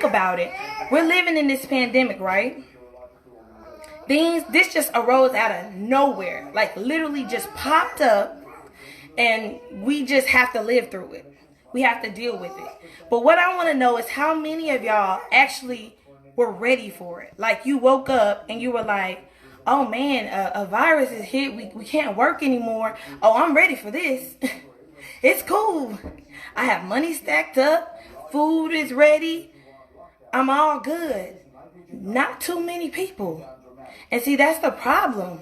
think about it, we're living in this pandemic, right? This just arose out of nowhere, like literally just popped up, and we just have to live through it. We have to deal with it. But what I want to know is how many of y'all actually were ready for it? Like you woke up and you were like, oh man, a virus is hit. We can't work anymore. Oh, I'm ready for this. It's cool. I have money stacked up. Food is ready. I'm all good. Not too many people. And see, that's the problem.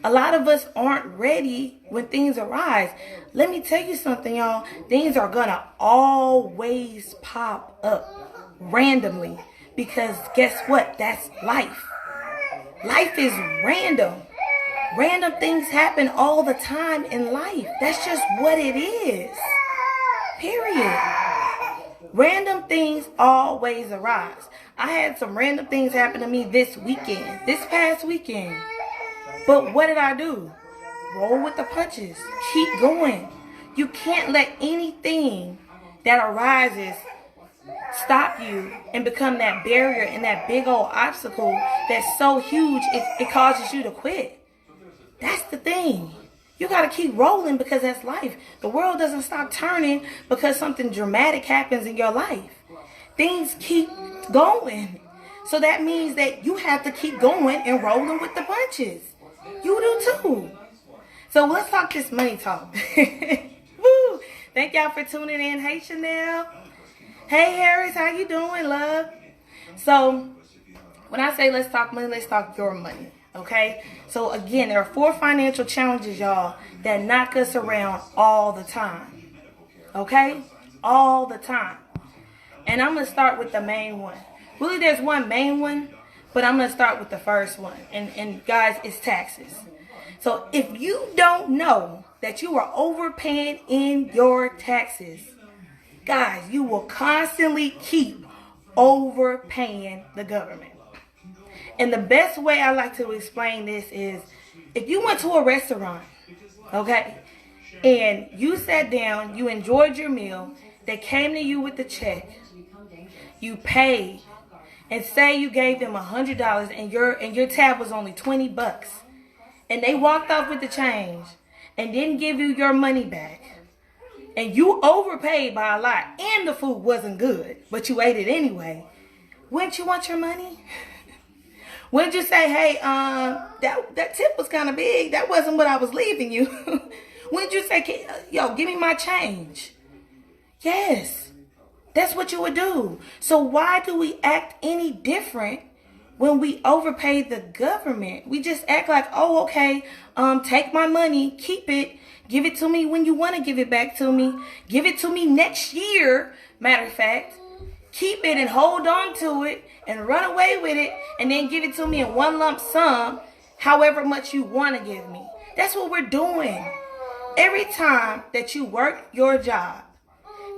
A lot of us aren't ready when things arise. Let me tell you something, y'all. Things are gonna always pop up randomly. Because guess what? That's life. Life is random. Random things happen all the time in life. That's just what it is. Period. Random things always arise. I had some random things happen to me this past weekend. But what did I do? Roll with the punches. Keep going. You can't let anything that arises stop you and become that barrier and that big old obstacle that's so huge it causes you to quit. That's the thing. You got to keep rolling because that's life. The world doesn't stop turning because something dramatic happens in your life. Things keep going. So that means that you have to keep going and rolling with the punches. You do too. So let's talk this money talk. Woo! Thank y'all for tuning in. Hey, Chanel. Hey, Harris. How you doing, love? So when I say let's talk money, let's talk your money. Okay? So again, there are 4 financial challenges, y'all, that knock us around all the time. Okay? All the time. And I'm going to start with the main one. Really, there's one main one, but I'm going to start with the first one. And guys, it's taxes. So if you don't know that you are overpaying in your taxes, guys, you will constantly keep overpaying the government. And the best way I like to explain this is if you went to a restaurant, okay, and you sat down, you enjoyed your meal, they came to you with the check, you paid, and say you gave them $100 and your tab was only $20, and they walked off with the change and didn't give you your money back, and you overpaid by a lot, and the food wasn't good, but you ate it anyway, wouldn't you want your money? Wouldn't you say, hey, that tip was kind of big. That wasn't what I was leaving you. Wouldn't you say, yo, give me my change? Yes, that's what you would do. So why do we act any different when we overpay the government? We just act like, oh, okay, take my money, keep it, give it to me when you want to give it back to me. Give it to me next year, matter of fact. Keep it and hold on to it and run away with it and then give it to me in one lump sum, however much you want to give me. That's what we're doing. Every time that you work your job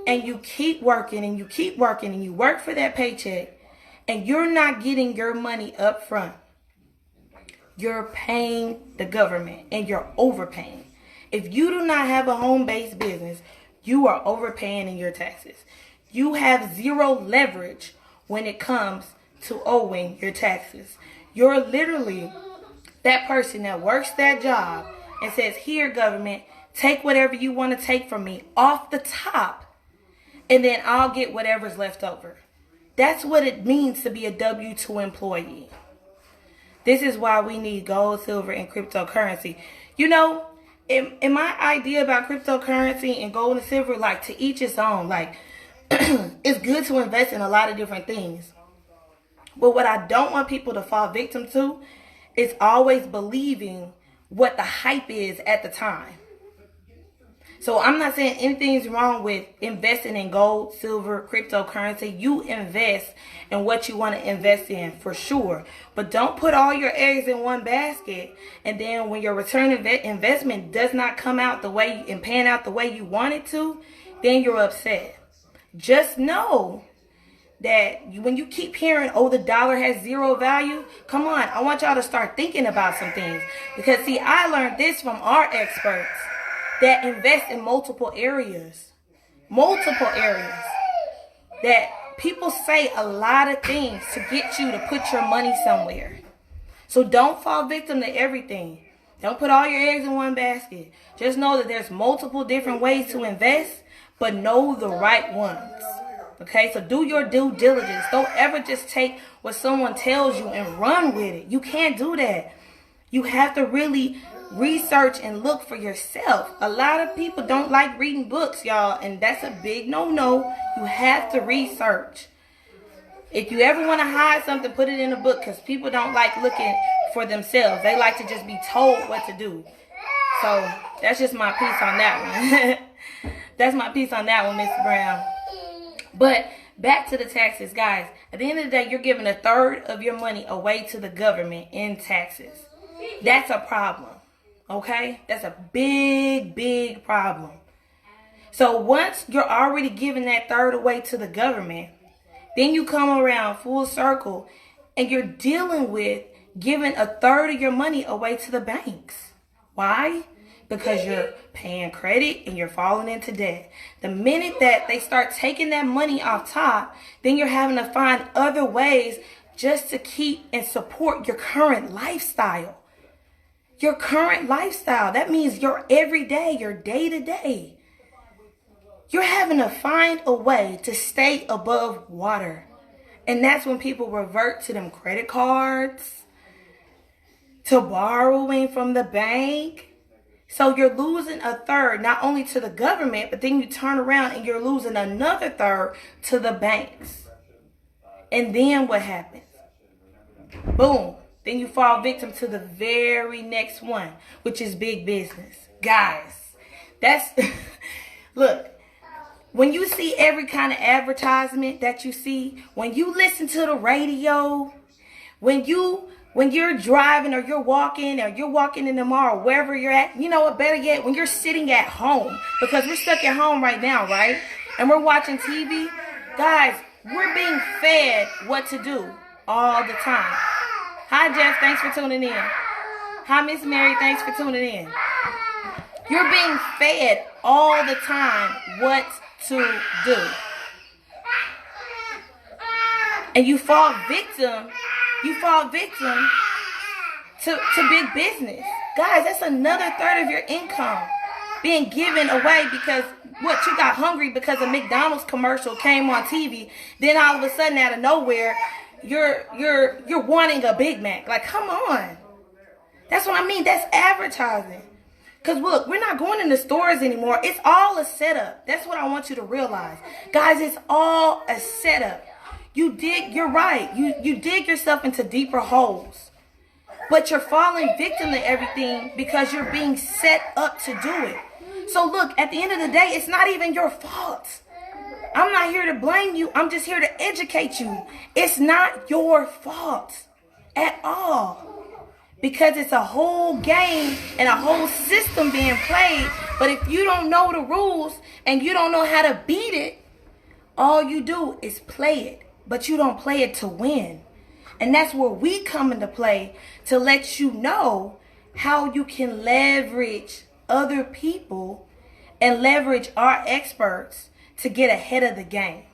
and you keep working and you keep working and you work for that paycheck and you're not getting your money up front, you're paying the government and you're overpaying. If you do not have a home-based business, you are overpaying in your taxes. You have zero leverage when it comes to owing your taxes. You're literally that person that works that job and says, here, government, take whatever you want to take from me off the top, and then I'll get whatever's left over. That's what it means to be a W-2 employee. This is why we need gold, silver, and cryptocurrency. You know, in my idea about cryptocurrency and gold and silver, like to each its own, like, it's good to invest in a lot of different things. But what I don't want people to fall victim to is always believing what the hype is at the time. So I'm not saying anything's wrong with investing in gold, silver, cryptocurrency. You invest in what you want to invest in for sure. But don't put all your eggs in one basket. And then when your return investment does not come out the way and pan out the way you want it to, then you're upset. Just know that when you keep hearing, oh, the dollar has zero value, come on, I want y'all to start thinking about some things. Because, see, I learned this from our experts that invest in multiple areas. That people say a lot of things to get you to put your money somewhere. So don't fall victim to everything. Don't put all your eggs in one basket. Just know that there's multiple different ways to invest, but know the right ones. Okay, so do your due diligence. Don't ever just take what someone tells you and run with it. You can't do that. You have to really research and look for yourself. A lot of people don't like reading books, y'all, and that's a big no-no. You have to research. If you ever want to hide something, put it in a book, because people don't like looking for themselves. They like to just be told what to do. So that's just my piece on that one. That's my piece on that one, Mr. Brown. But back to the taxes, guys. At the end of the day, you're giving 1/3 of your money away to the government in taxes. That's a problem. Okay? That's a big, big problem. So once you're already giving that third away to the government, then you come around full circle and you're dealing with giving 1/3 of your money away to the banks. Why? Because you're paying credit and you're falling into debt. The minute that they start taking that money off top, then you're having to find other ways just to keep and support your current lifestyle. Your current lifestyle. That means your everyday, your day-to-day. You're having to find a way to stay above water. And that's when people revert to them credit cards, to borrowing from the bank. So you're losing 1/3, not only to the government, but then you turn around and you're losing another 1/3 to the banks. And then what happens? Boom. Then you fall victim to the very next one, which is big business. Guys, that's, look, when you see every kind of advertisement that you see, when you listen to the radio, when you're driving or you're walking in the mall or wherever you're at, you know what, better yet, when you're sitting at home, because we're stuck at home right now, right? And we're watching TV. Guys, we're being fed what to do all the time. Hi, Jeff. Thanks for tuning in. Hi, Miss Mary. Thanks for tuning in. You're being fed all the time what to do. And you fall victim to big business. Guys, that's another 1/3 of your income being given away because what, you got hungry because a McDonald's commercial came on TV. Then all of a sudden out of nowhere, you're wanting a Big Mac. Like, come on. That's what I mean. That's advertising. Because look, we're not going in the stores anymore. It's all a setup. That's what I want you to realize. Guys, it's all a setup. You're right. You dig yourself into deeper holes. But you're falling victim to everything because you're being set up to do it. So look, at the end of the day, it's not even your fault. I'm not here to blame you. I'm just here to educate you. It's not your fault at all. Because it's a whole game and a whole system being played. But if you don't know the rules and you don't know how to beat it, all you do is play it. But you don't play it to win. And that's where we come into play, to let you know how you can leverage other people and leverage our experts to get ahead of the game.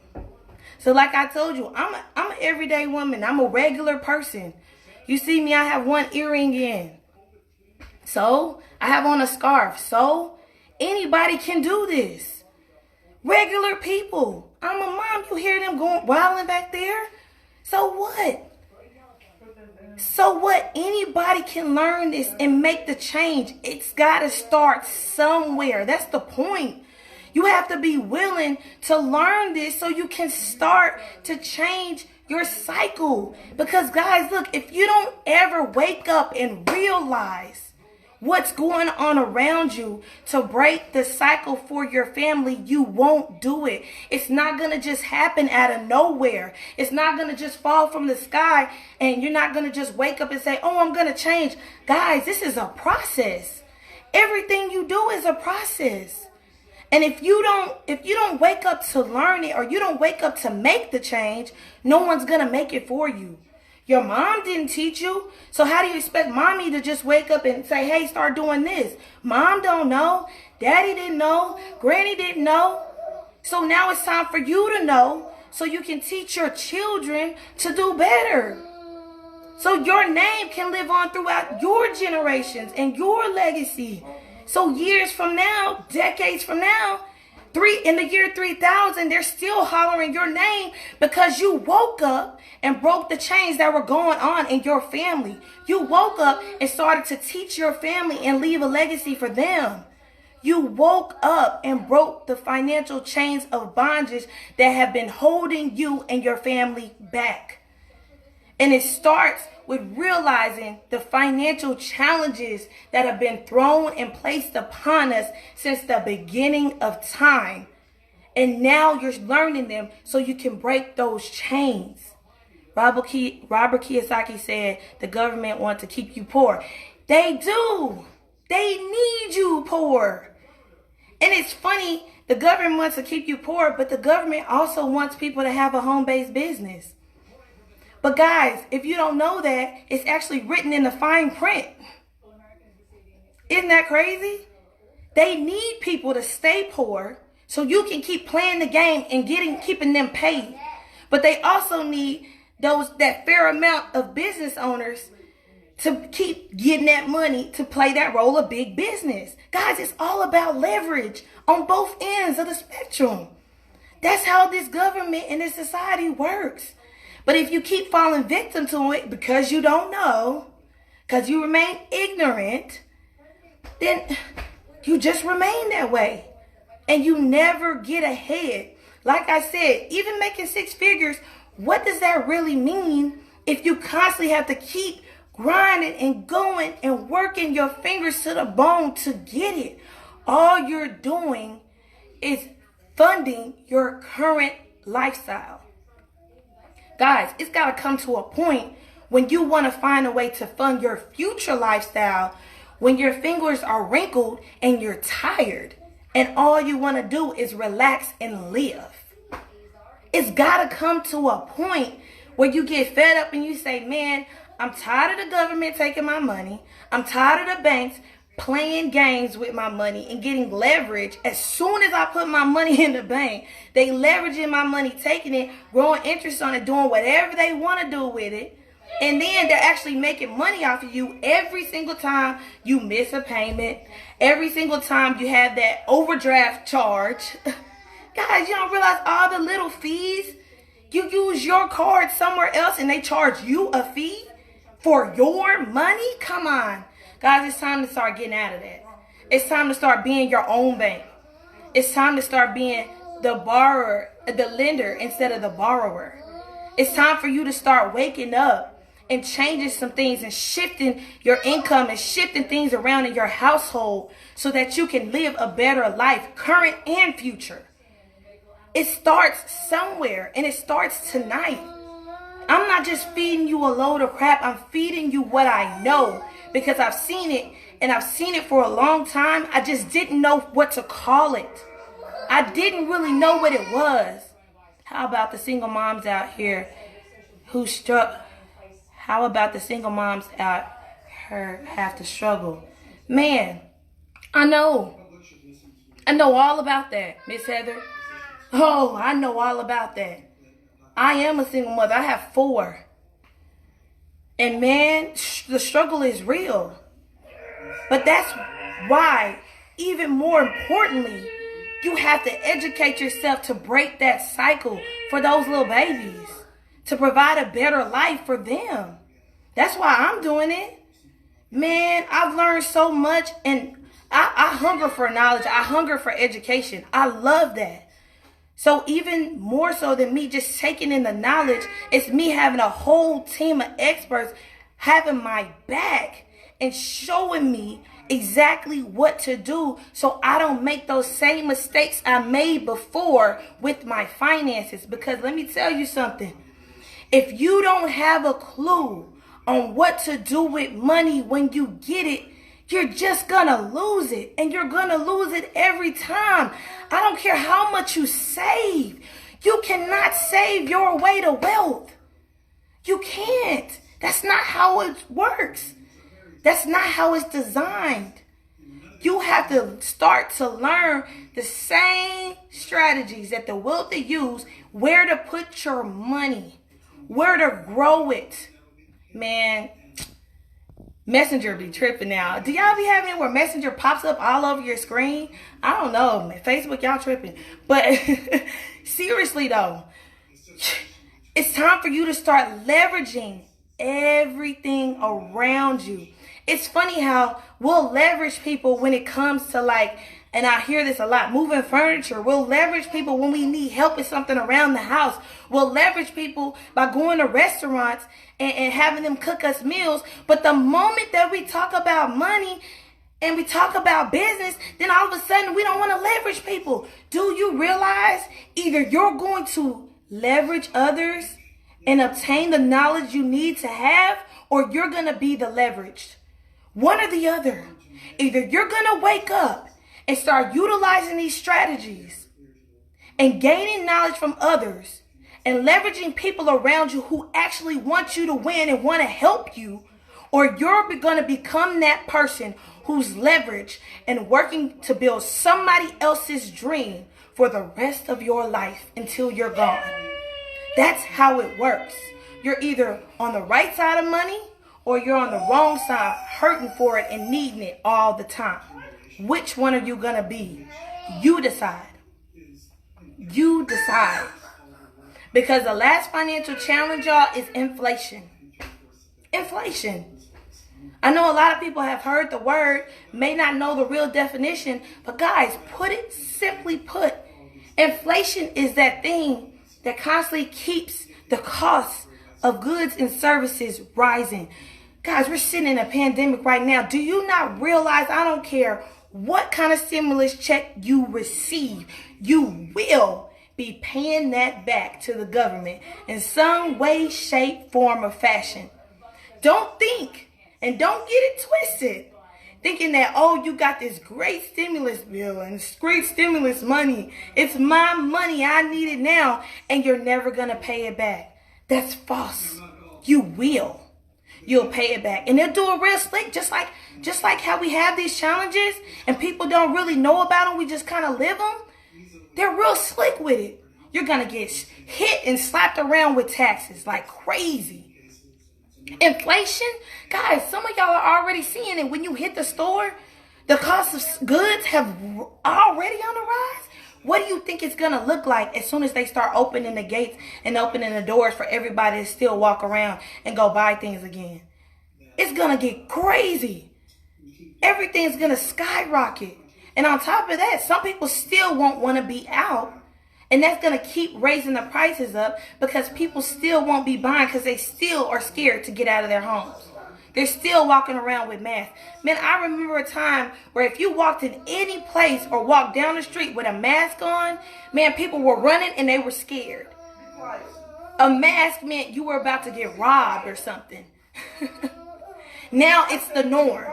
So like I told you, I'm an everyday woman. I'm a regular person. You see me, I have one earring in. So I have on a scarf. So anybody can do this. Regular people. I'm a mom. You hear them going wilding back there? So what? So what? Anybody can learn this and make the change. It's got to start somewhere. That's the point. You have to be willing to learn this so you can start to change your cycle. Because guys, look, if you don't ever wake up and realize what's going on around you to break the cycle for your family, you won't do it. It's not going to just happen out of nowhere. It's not going to just fall from the sky and you're not going to just wake up and say, oh, I'm going to change. Guys, this is a process. Everything you do is a process. And if you don't wake up to learn it, or you don't wake up to make the change, no one's going to make it for you. Your mom didn't teach you. So how do you expect mommy to just wake up and say, hey, start doing this? Mom don't know. Daddy didn't know. Granny didn't know. So now it's time for you to know so you can teach your children to do better. So your name can live on throughout your generations and your legacy. So years from now, decades from now, in the year 3000, they're still hollering your name because you woke up and broke the chains that were going on in your family. You woke up and started to teach your family and leave a legacy for them. You woke up and broke the financial chains of bondage that have been holding you and your family back. And it starts with realizing the financial challenges that have been thrown and placed upon us since the beginning of time. And now you're learning them so you can break those chains. Robert Kiyosaki said the government wants to keep you poor. They do. They need you poor. And it's funny, the government wants to keep you poor, but the government also wants people to have a home-based business. But guys, if you don't know that, it's actually written in the fine print. Isn't that crazy? They need people to stay poor so you can keep playing the game and keeping them paid. But they also need that fair amount of business owners to keep getting that money to play that role of big business. Guys, it's all about leverage on both ends of the spectrum. That's how this government and this society works. But if you keep falling victim to it because you don't know, because you remain ignorant, then you just remain that way. And you never get ahead. Like I said, even making six figures, what does that really mean if you constantly have to keep grinding and going and working your fingers to the bone to get it? All you're doing is funding your current lifestyle. Guys, it's got to come to a point when you want to find a way to fund your future lifestyle when your fingers are wrinkled and you're tired and all you want to do is relax and live. It's got to come to a point where you get fed up and you say, man, I'm tired of the government taking my money. I'm tired of the banks playing games with my money and getting leverage. As soon as I put my money in the bank, they leveraging my money, taking it, growing interest on it, doing whatever they want to do with it. And then they're actually making money off of you every single time you miss a payment. Every single time you have that overdraft charge. Guys, you don't realize all the little fees. You use your card somewhere else and they charge you a fee for your money? Come on. Guys, it's time to start getting out of that. It's time to start being your own bank. It's time to start being the borrower, the lender instead of the borrower. It's time for you to start waking up and changing some things and shifting your income and shifting things around in your household so that you can live a better life, current and future. It starts somewhere and it starts tonight. I'm not just feeding you a load of crap. I'm feeding you what I know because I've seen it and I've seen it for a long time. I just didn't know what to call it. I didn't really know what it was. How about the single moms out here who How about the single moms out here have to struggle? Man, I know all about that, Miss Heather. Oh, I know all about that. I am a single mother. I have 4. And man, the struggle is real. But that's why, even more importantly, you have to educate yourself to break that cycle for those little babies, to provide a better life for them. That's why I'm doing it. Man, I've learned so much and I hunger for knowledge. I hunger for education. I love that. So even more so than me just taking in the knowledge, it's me having a whole team of experts having my back and showing me exactly what to do so I don't make those same mistakes I made before with my finances. Because let me tell you something. If you don't have a clue on what to do with money when you get it, you're just gonna lose it, and you're gonna lose it every time. I don't care how much you save. You cannot save your way to wealth. You can't. That's not how it works. That's not how it's designed. You have to start to learn the same strategies that the wealthy use, where to put your money, where to grow it. Man, Messenger be tripping now. Do y'all be having it where Messenger pops up all over your screen? I don't know, man. Facebook, y'all tripping. But seriously though, it's time for you to start leveraging everything around you. It's funny how we'll leverage people when it comes to like, and I hear this a lot, moving furniture. We'll leverage people when we need help with something around the house. We'll leverage people by going to restaurants and having them cook us meals. But the moment that we talk about money and we talk about business, then all of a sudden we don't want to leverage people. Do you realize either you're going to leverage others and obtain the knowledge you need to have, or you're going to be the leveraged? One or the other. Either you're going to wake up and start utilizing these strategies and gaining knowledge from others and leveraging people around you who actually want you to win and want to help you, or you're going to become that person who's leveraged and working to build somebody else's dream for the rest of your life until you're gone. That's how it works. You're either on the right side of money or you're on the wrong side, hurting for it and needing it all the time. Which one are you going to be? You decide. You decide. Because the last financial challenge, y'all, is inflation. Inflation. I know a lot of people have heard the word, may not know the real definition, but guys, put it simply put. Inflation is that thing that constantly keeps the cost of goods and services rising. Guys, we're sitting in a pandemic right now. Do you not realize, I don't care what kind of stimulus check you receive, you will be paying that back to the government in some way, shape, form, or fashion. Don't think and don't get it twisted, thinking that, oh, you got this great stimulus bill and this great stimulus money. It's my money. I need it now. And you're never going to pay it back. That's false. You will. You'll pay it back. And they'll do it real slick, just like how we have these challenges and people don't really know about them. We just kind of live them. They're real slick with it. You're going to get hit and slapped around with taxes like crazy. Inflation, guys, some of y'all are already seeing it. When you hit the store, the cost of goods have already on the rise. What do you think it's going to look like as soon as they start opening the gates and opening the doors for everybody to still walk around and go buy things again? It's going to get crazy. Everything's going to skyrocket. And on top of that, some people still won't want to be out. And that's going to keep raising the prices up because people still won't be buying because they still are scared to get out of their homes. They're still walking around with masks. Man, I remember a time where if you walked in any place or walked down the street with a mask on, man, people were running and they were scared. A mask meant you were about to get robbed or something. Now it's the norm.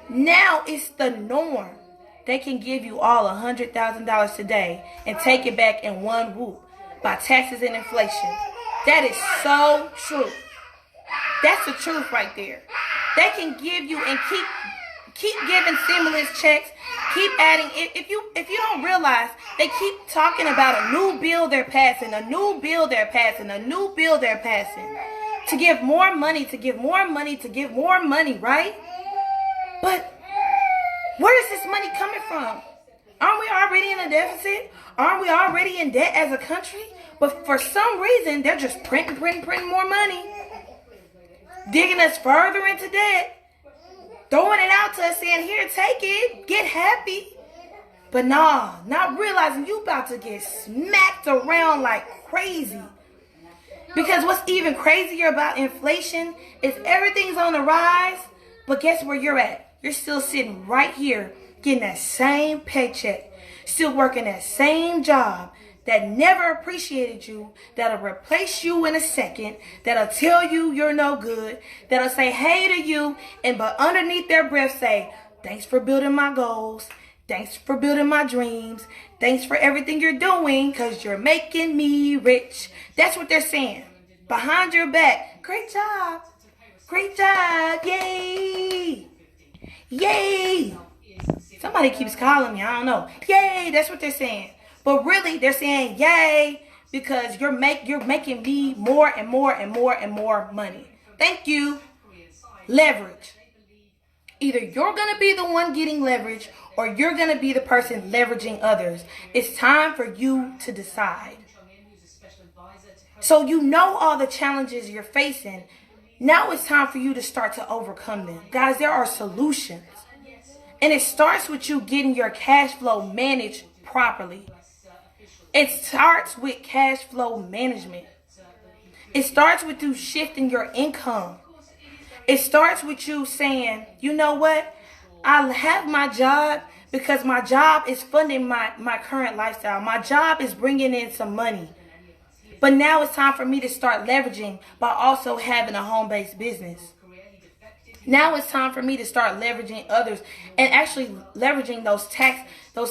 Now it's the norm. They can give you all $100,000 today and take it back in one whoop by taxes and inflation. That is so true. That's the truth right there. They can give you and keep giving stimulus checks, keep adding. If you don't realize, they keep talking about a new bill they're passing, a new bill they're passing, a new bill they're passing to give more money, to give more money, to give more money, right? But where is this money coming from? Aren't we already in a deficit? Aren't we already in debt as a country? But for some reason, they're just printing more money. Digging us further into debt. Throwing it out to us saying, here, take it. Get happy. But nah, not realizing you about to get smacked around like crazy. Because what's even crazier about inflation is everything's on the rise. But guess where you're at? You're still sitting right here getting that same paycheck, still working that same job that never appreciated you, that'll replace you in a second, that'll tell you you're no good, that'll say hey to you, and but underneath their breath say, thanks for building my goals, thanks for building my dreams, thanks for everything you're doing because you're making me rich. That's what they're saying. Behind your back, great job, yay. Yay! Somebody keeps calling me. I don't know. Yay, that's what they're saying. But really, they're saying yay because you're making me more and more and more and more money. Thank you. Leverage. Either you're going to be the one getting leverage or you're going to be the person leveraging others. It's time for you to decide. So you know all the challenges you're facing. Now it's time for you to start to overcome them. Guys, there are solutions. And it starts with you getting your cash flow managed properly. It starts with cash flow management. It starts with you shifting your income. It starts with you saying, you know what? I have my job because my job is funding my current lifestyle. My job is bringing in some money. But now it's time for me to start leveraging by also having a home-based business. Now it's time for me to start leveraging others and actually leveraging those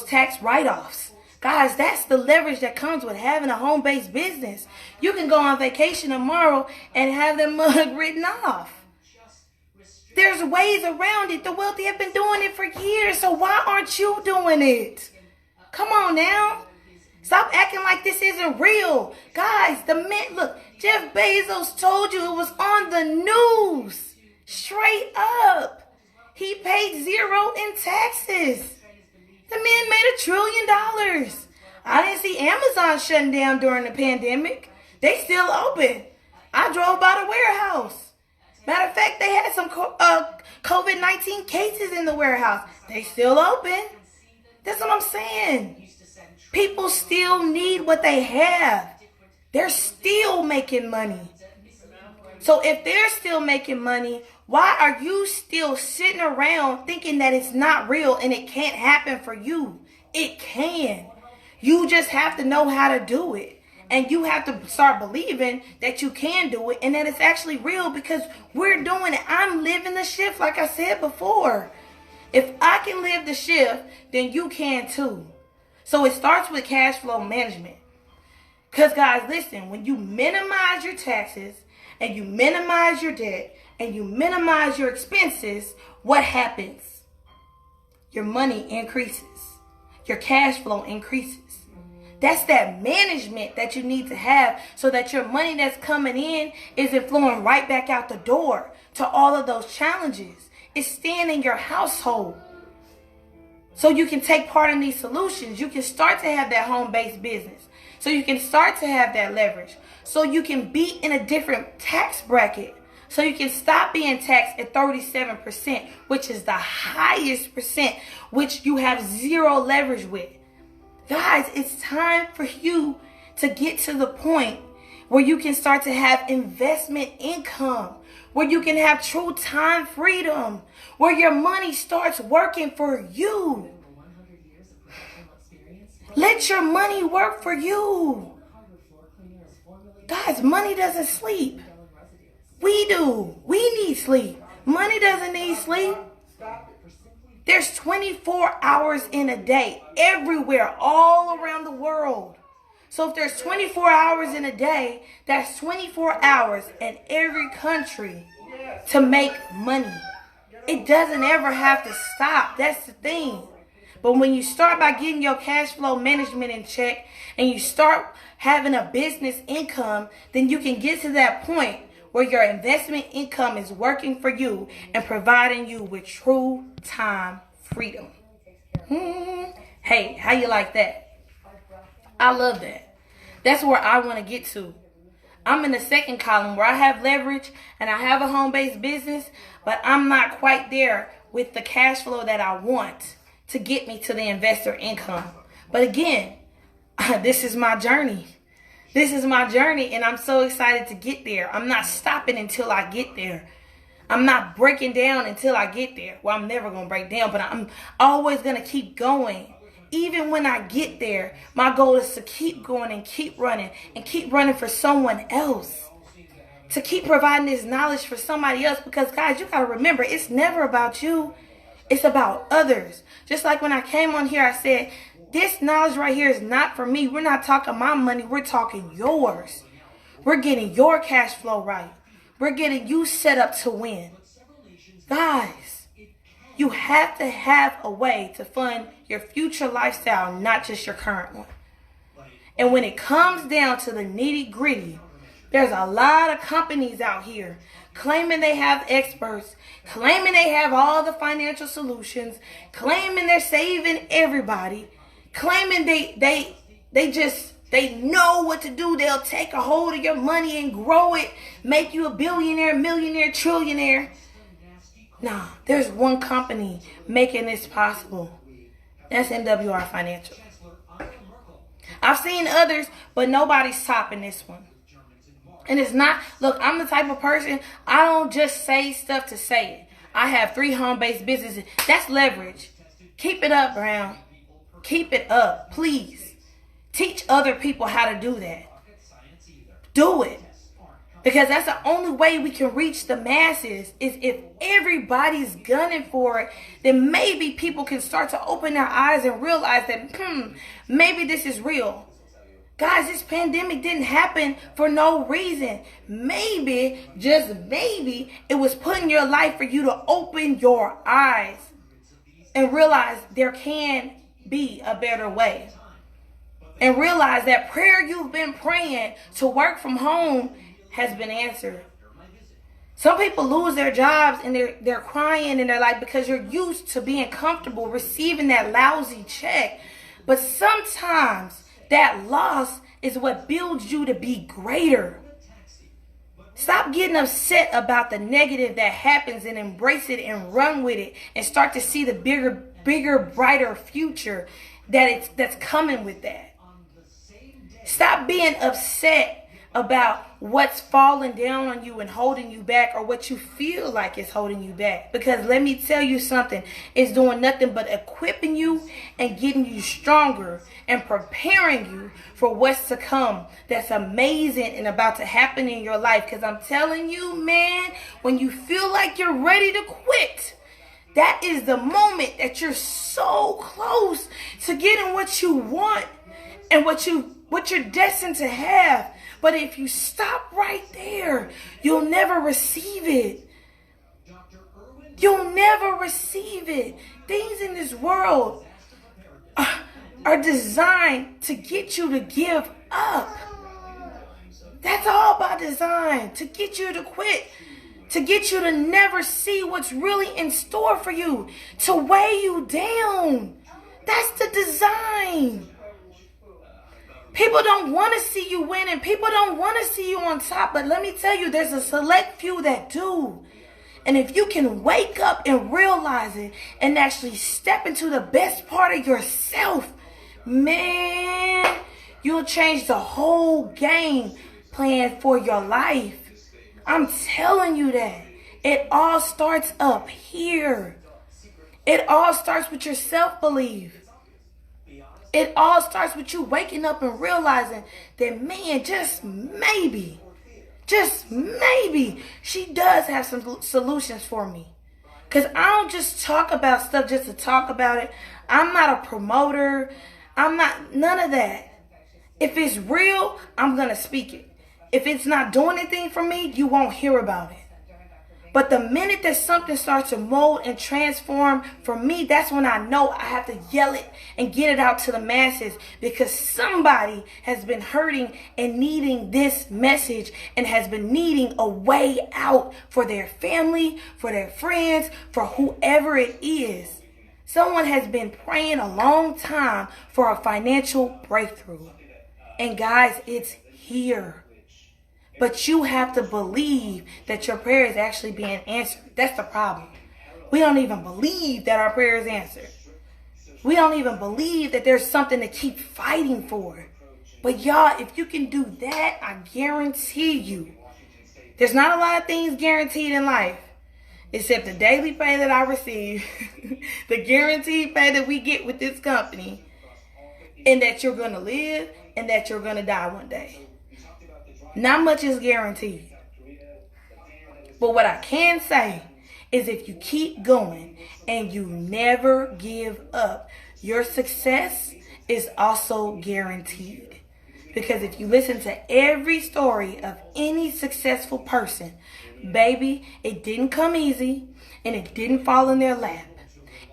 tax write-offs. Guys, that's the leverage that comes with having a home-based business. You can go on vacation tomorrow and have that mug written off. There's ways around it. The wealthy have been doing it for years, so why aren't you doing it? Come on now. Stop acting like this isn't real. Guys, look, Jeff Bezos told you it was on the news. Straight up. He paid zero in taxes. The man made $1 trillion. I didn't see Amazon shutting down during the pandemic. They still open. I drove by the warehouse. Matter of fact, they had some COVID-19 cases in the warehouse. They still open. That's what I'm saying. People still need what they have. They're still making money. So if they're still making money, why are you still sitting around thinking that it's not real and it can't happen for you? It can. You just have to know how to do it. And you have to start believing that you can do it and that it's actually real because we're doing it. I'm living the shift like I said before. If I can live the shift, then you can too. So it starts with cash flow management. Because guys, listen, when you minimize your taxes and you minimize your debt and you minimize your expenses, what happens? Your money increases. Your cash flow increases. That's that management that you need to have so that your money that's coming in isn't flowing right back out the door to all of those challenges. It's staying in your household. So you can take part in these solutions. You can start to have that home-based business. So you can start to have that leverage. So you can be in a different tax bracket. So you can stop being taxed at 37%, which is the highest percent, which you have zero leverage with. Guys, it's time for you to get to the point where you can start to have investment income, where you can have true time freedom, where your money starts working for you. Let your money work for you. Guys, money doesn't sleep. We do. We need sleep. Money doesn't need sleep. There's 24 hours in a day, everywhere, all around the world. So if there's 24 hours in a day, that's 24 hours in every country to make money. It doesn't ever have to stop. That's the thing. But when you start by getting your cash flow management in check and you start having a business income, then you can get to that point where your investment income is working for you and providing you with true time freedom. Hey, how you like that? I love that. That's where I want to get to. I'm in the second column where I have leverage and I have a home-based business, but I'm not quite there with the cash flow that I want to get me to the investor income. But again, this is my journey. This is my journey, and I'm so excited to get there. I'm not stopping until I get there. I'm not breaking down until I get there. Well, I'm never going to break down, but I'm always going to keep going. Even when I get there, my goal is to keep going and keep running for someone else. To keep providing this knowledge for somebody else, because guys, you got to remember, it's never about you. It's about others. Just like when I came on here, I said, this knowledge right here is not for me. We're not talking my money. We're talking yours. We're getting your cash flow right. We're getting you set up to win. Guys, You have to have a way to fund your future lifestyle, not just your current one. And when it comes down to the nitty gritty, there's a lot of companies out here claiming they have experts, claiming they have all the financial solutions, claiming they're saving everybody, claiming they know what to do. They'll take a hold of your money and grow it, make you a billionaire, millionaire, trillionaire. Nah, there's one company making this possible. That's MWR Financial. I've seen others, but nobody's topping this one. And it's not, look, I'm the type of person, I don't just say stuff to say it. I have 3 home-based businesses. That's leverage. Keep it up, Brown. Keep it up, please. Teach other people how to do that. Do it. Because that's the only way we can reach the masses, is if everybody's gunning for it, then maybe people can start to open their eyes and realize that, maybe this is real. Guys, this pandemic didn't happen for no reason. Maybe, just maybe, it was put in your life for you to open your eyes and realize there can be a better way. And realize that prayer you've been praying to work from home has been answered. Some people lose their jobs and they're crying and they're like, because you're used to being comfortable receiving that lousy check. But sometimes that loss is what builds you to be greater. Stop getting upset about the negative that happens and embrace it and run with it and start to see the bigger, brighter future that's coming with that. Stop being upset about what's falling down on you and holding you back, or what you feel like is holding you back. Because let me tell you something, it's doing nothing but equipping you and getting you stronger and preparing you for what's to come. That's amazing and about to happen in your life. Because I'm telling you, man, when you feel like you're ready to quit, that is the moment that you're so close to getting what you want and what you're destined to have. But if you stop right there, you'll never receive it. You'll never receive it. Things in this world are designed to get you to give up. That's all by design. To get you to quit. To get you to never see what's really in store for you. To weigh you down. That's the design. People don't want to see you winning. People don't want to see you on top. But let me tell you, there's a select few that do. And if you can wake up and realize it and actually step into the best part of yourself, man, you'll change the whole game plan for your life. I'm telling you that. It all starts up here. It all starts with your self-belief. It all starts with you waking up and realizing that, man, just maybe, she does have some solutions for me. Because I don't just talk about stuff just to talk about it. I'm not a promoter. I'm not none of that. If it's real, I'm going to speak it. If it's not doing anything for me, you won't hear about it. But the minute that something starts to mold and transform for me, that's when I know I have to yell it and get it out to the masses, because somebody has been hurting and needing this message and has been needing a way out for their family, for their friends, for whoever it is. Someone has been praying a long time for a financial breakthrough. And guys, it's here. But you have to believe that your prayer is actually being answered. That's the problem. We don't even believe that our prayer is answered. We don't even believe that there's something to keep fighting for. But y'all, if you can do that, I guarantee you, there's not a lot of things guaranteed in life, except the daily pay that I receive, the guaranteed pay that we get with this company, and that you're going to live and that you're going to die one day. Not much is guaranteed. But what I can say is, if you keep going and you never give up, your success is also guaranteed. Because if you listen to every story of any successful person, baby, it didn't come easy and it didn't fall in their lap.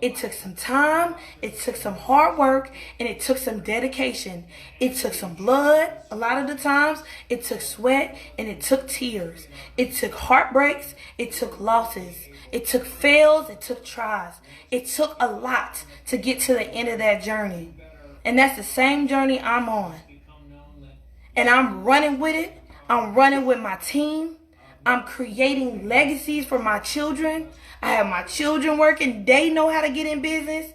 It took some time, it took some hard work, and it took some dedication. It took some blood a lot of the times. It took sweat, and it took tears. It took heartbreaks, it took losses. It took fails, it took tries. It took a lot to get to the end of that journey. And that's the same journey I'm on. And I'm running with it. I'm running with my team. I'm creating legacies for my children. I have my children working. They know how to get in business.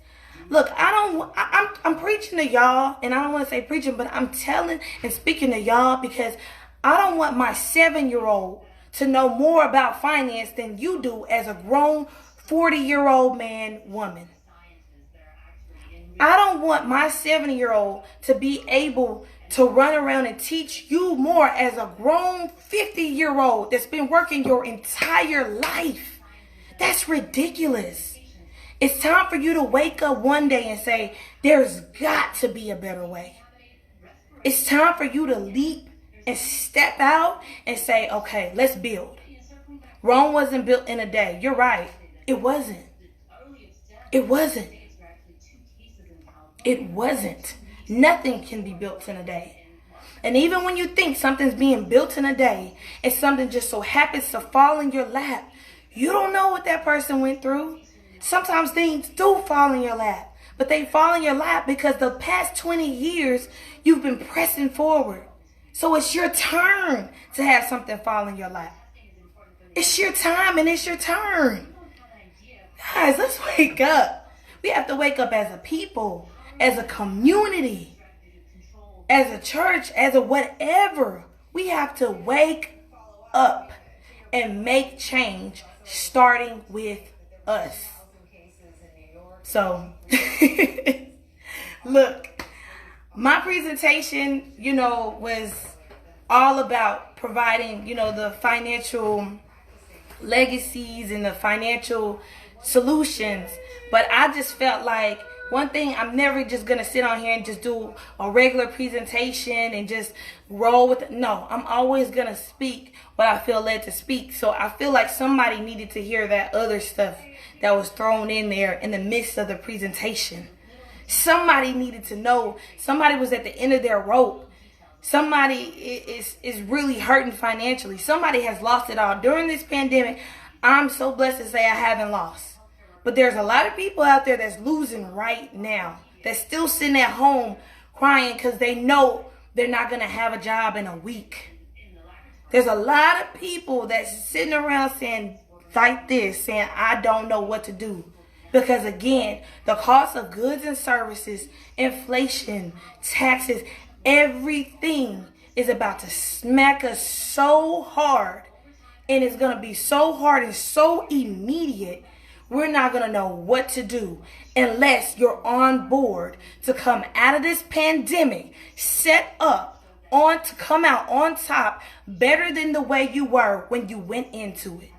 Look, I'm preaching to y'all, and I don't want to say preaching, but I'm telling and speaking to y'all because I don't want my 7-year-old to know more about finance than you do as a grown 40-year-old man, woman. I don't want my 7-year-old to be able to run around and teach you more as a grown 50-year-old that's been working your entire life. That's ridiculous. It's time for you to wake up one day and say, there's got to be a better way. It's time for you to leap and step out and say, okay, let's build. Rome wasn't built in a day. You're right. It wasn't. It wasn't. It wasn't. Nothing can be built in a day. And even when you think something's being built in a day and something just so happens to fall in your lap, you don't know what that person went through. Sometimes things do fall in your lap, but they fall in your lap because the past 20 years you've been pressing forward. So it's your turn to have something fall in your lap. It's your time and it's your turn. Guys, let's wake up. We have to wake up as a people, as a community, as a church, as a whatever. We have to wake up and make change starting with us. So, look, my presentation, was all about providing, the financial legacies and the financial solutions. But I just felt like one thing, I'm never just going to sit on here and just do a regular presentation and just roll with it. No, I'm always going to speak what I feel led to speak. So I feel like somebody needed to hear that other stuff that was thrown in there in the midst of the presentation. Somebody needed to know. Somebody was at the end of their rope. Somebody is really hurting financially. Somebody has lost it all. During this pandemic, I'm so blessed to say I haven't lost. But there's a lot of people out there that's losing right now. That's still sitting at home crying because they know they're not going to have a job in a week. There's a lot of people that's sitting around saying like this, saying, I don't know what to do. Because again, the cost of goods and services, inflation, taxes, everything is about to smack us so hard. And it's going to be so hard and so immediate. We're not going to know what to do unless you're on board to come out of this pandemic, set up to come out on top better than the way you were when you went into it.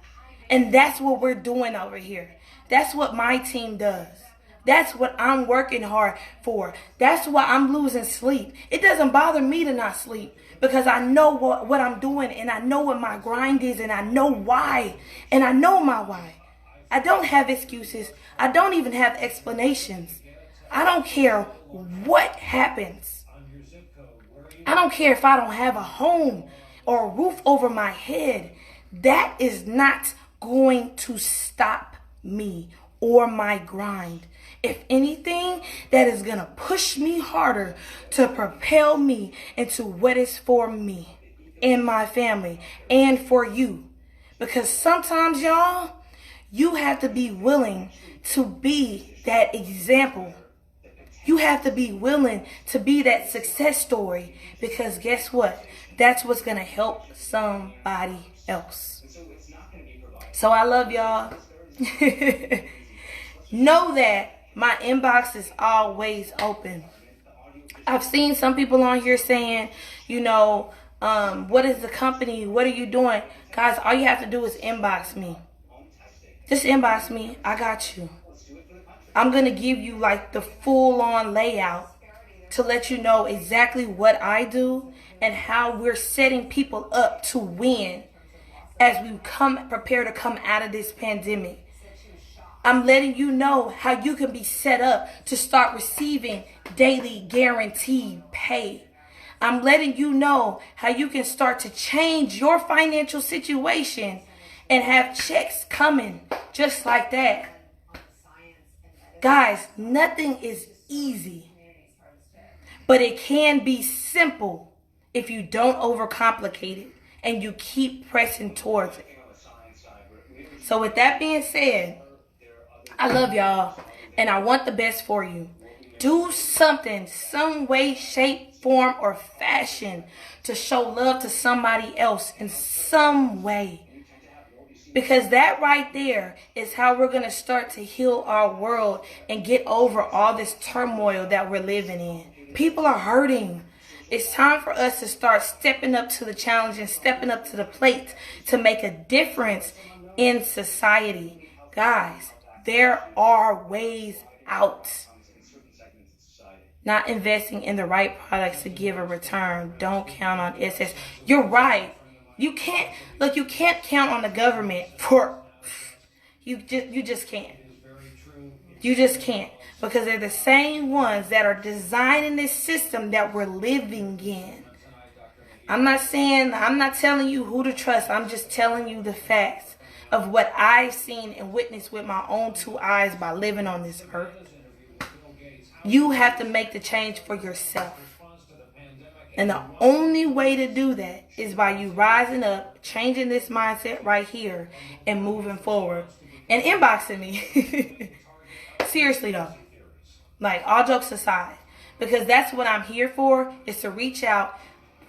And that's what we're doing over here. That's what my team does. That's what I'm working hard for. That's why I'm losing sleep. It doesn't bother me to not sleep because I know what I'm doing and I know what my grind is and I know why. And I know my why. I don't have excuses. I don't even have explanations. I don't care what happens. I don't care if I don't have a home or a roof over my head. That is not going to stop me or my grind. If anything, that is going to push me harder to propel me into what is for me and my family and for you. Because sometimes, y'all, you have to be willing to be that example. You have to be willing to be that success story because guess what? That's what's going to help somebody else. So I love y'all. Know that my inbox is always open. I've seen some people on here saying, what is the company? What are you doing? Guys, all you have to do is inbox me. Just inbox me. I got you. I'm going to give you like the full-on layout to let you know exactly what I do and how we're setting people up to win as we prepare to come out of this pandemic. I'm letting you know how you can be set up to start receiving daily guaranteed pay. I'm letting you know how you can start to change your financial situation and have checks coming just like that. Guys, nothing is easy, but it can be simple if you don't overcomplicate it and you keep pressing towards it. So with that being said, I love y'all and I want the best for you. Do something, some way, shape, form, or fashion to show love to somebody else in some way. Because that right there is how we're going to start to heal our world and get over all this turmoil that we're living in. People are hurting. It's time for us to start stepping up to the challenge and stepping up to the plate to make a difference in society. Guys, there are ways out. Not investing in the right products to give a return. Don't count on SS. You're right. You can't count on the government for you just can't. You just can't, because they're the same ones that are designing this system that we're living in. I'm not telling you who to trust. I'm just telling you the facts of what I've seen and witnessed with my own two eyes by living on this earth. You have to make the change for yourself. And the only way to do that is by you rising up, changing this mindset right here, and moving forward. And inboxing me. Seriously though. Like, all jokes aside. Because that's what I'm here for, is to reach out,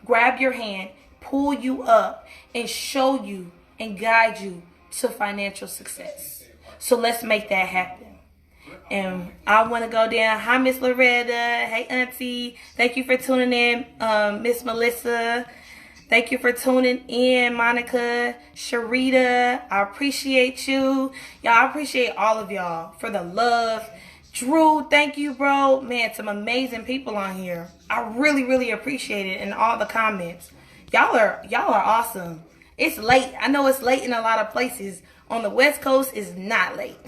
grab your hand, pull you up, and show you and guide you to financial success. So let's make that happen. And I want to go down. Hi, Miss Loretta. Hey, Auntie. Thank you for tuning in, Miss Melissa. Thank you for tuning in, Monica, Sharita. I appreciate you. Y'all, I appreciate all of y'all for the love. Drew, thank you, bro. Man, some amazing people on here. I really, really appreciate it, and all the comments. Y'all are awesome. It's late. I know it's late in a lot of places. On the West Coast, it's not late.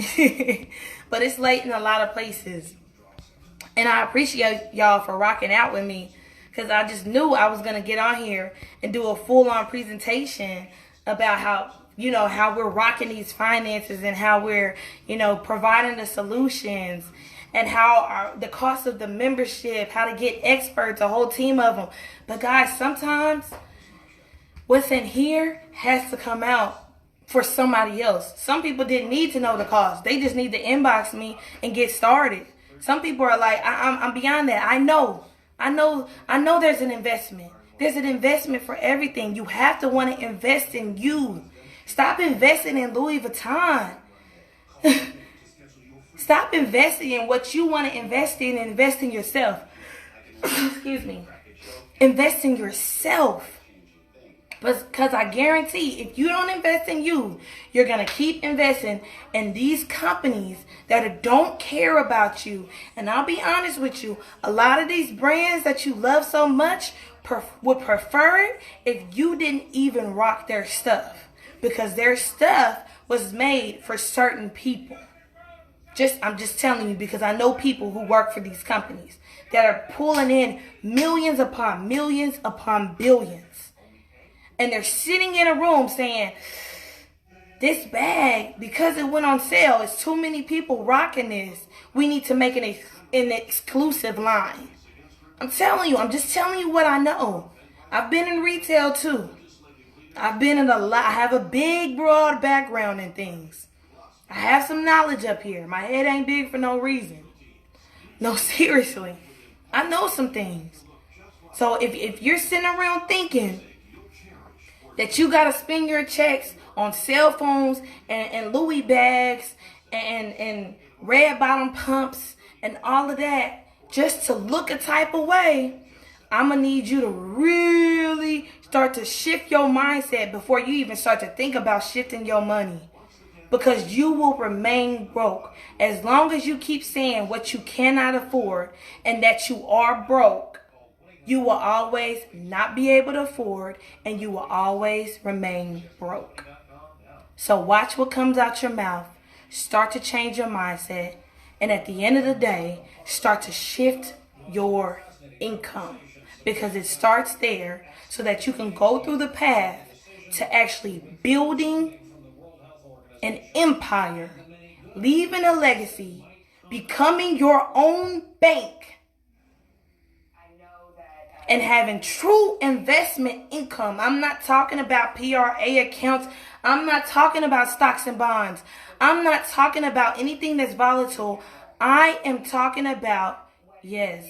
But it's late in a lot of places. And I appreciate y'all for rocking out with me, because I just knew I was going to get on here and do a full-on presentation about how we're rocking these finances and how we're, providing the solutions, and how the cost of the membership, how to get experts, a whole team of them. But guys, sometimes what's in here has to come out for somebody else. Some people didn't need to know the cost. They just need to inbox me and get started. Some people are like, I'm beyond that. I know there's an investment. There's an investment for everything. You have to want to invest in you. Stop investing in Louis Vuitton. Stop investing in what you want to invest in, and invest in yourself. Excuse me. Invest in yourself. Because I guarantee, if you don't invest in you, you're going to keep investing in these companies that don't care about you. And I'll be honest with you, a lot of these brands that you love so much would prefer it if you didn't even rock their stuff. Because their stuff was made for certain people. I'm just telling you, because I know people who work for these companies that are pulling in millions upon millions upon billions. And they're sitting in a room saying, this bag, because it went on sale, it's too many people rocking this. We need to make an exclusive line. I'm just telling you what I know. I've been in retail too. I've been in a lot. I have a big, broad background in things. I have some knowledge up here. My head ain't big for no reason. No, seriously. I know some things. So if you're sitting around thinking that you got to spend your checks on cell phones and Louis bags and red bottom pumps and all of that just to look a type of way, I'm going to need you to really start to shift your mindset before you even start to think about shifting your money. Because you will remain broke. As long as you keep saying what you cannot afford and that you are broke, you will always not be able to afford, and you will always remain broke. So watch what comes out your mouth. start to change your mindset, and at the end of the day, start to shift your income, because it starts there so that you can go through the path to actually building an empire, leaving a legacy, becoming your own bank, and having true investment income. I'm not talking about PRA accounts. I'm not talking about stocks and bonds. I'm not talking about anything that's volatile. I am talking about, yes,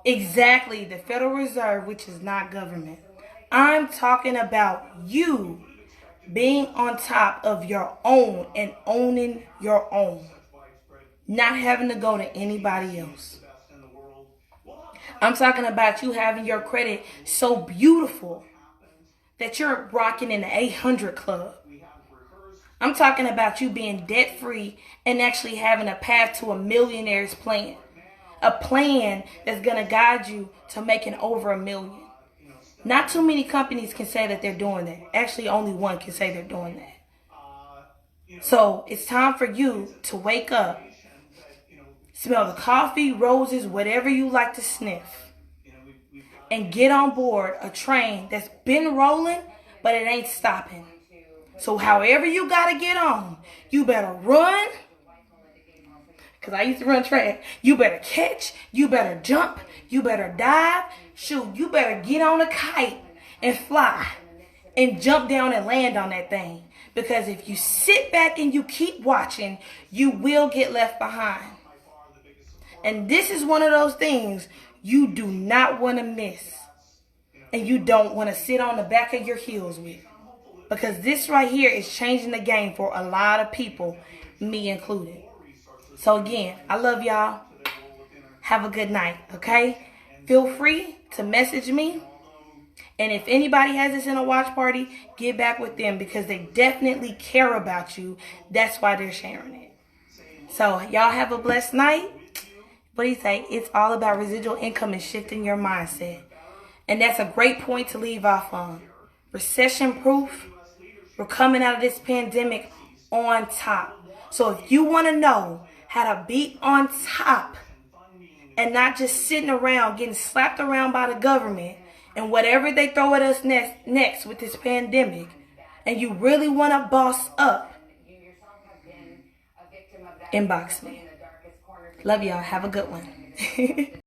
exactly, the Federal Reserve, which is not government. I'm talking about you being on top of your own and owning your own, not having to go to anybody else. I'm talking about you having your credit so beautiful that you're rocking in the 800 club. I'm talking about you being debt free and actually having a path to a millionaire's plan. A plan that's going to guide you to making over $1 million. Not too many companies can say that they're doing that. Actually, only one can say they're doing that. So it's time for you to wake up, smell the coffee, roses, whatever you like to sniff, and get on board a train that's been rolling, but it ain't stopping. So however you got to get on, you better run, because I used to run track. You better catch, you better jump, you better dive. Shoot, you better get on a kite and fly and jump down and land on that thing. Because if you sit back and you keep watching, you will get left behind. And this is one of those things you do not want to miss. And you don't want to sit on the back of your heels with. Because this right here is changing the game for a lot of people, me included. So again, I love y'all. Have a good night, okay? Feel free to message me. And if anybody has this in a watch party, get back with them, because they definitely care about you. That's why they're sharing it. So y'all have a blessed night. What do you say? It's all about residual income and shifting your mindset. And that's a great point to leave off on. Recession proof. We're coming out of this pandemic on top. So if you want to know how to be on top and not just sitting around getting slapped around by the government and whatever they throw at us next with this pandemic, and you really want to boss up, inbox me. Love y'all. Have a good one.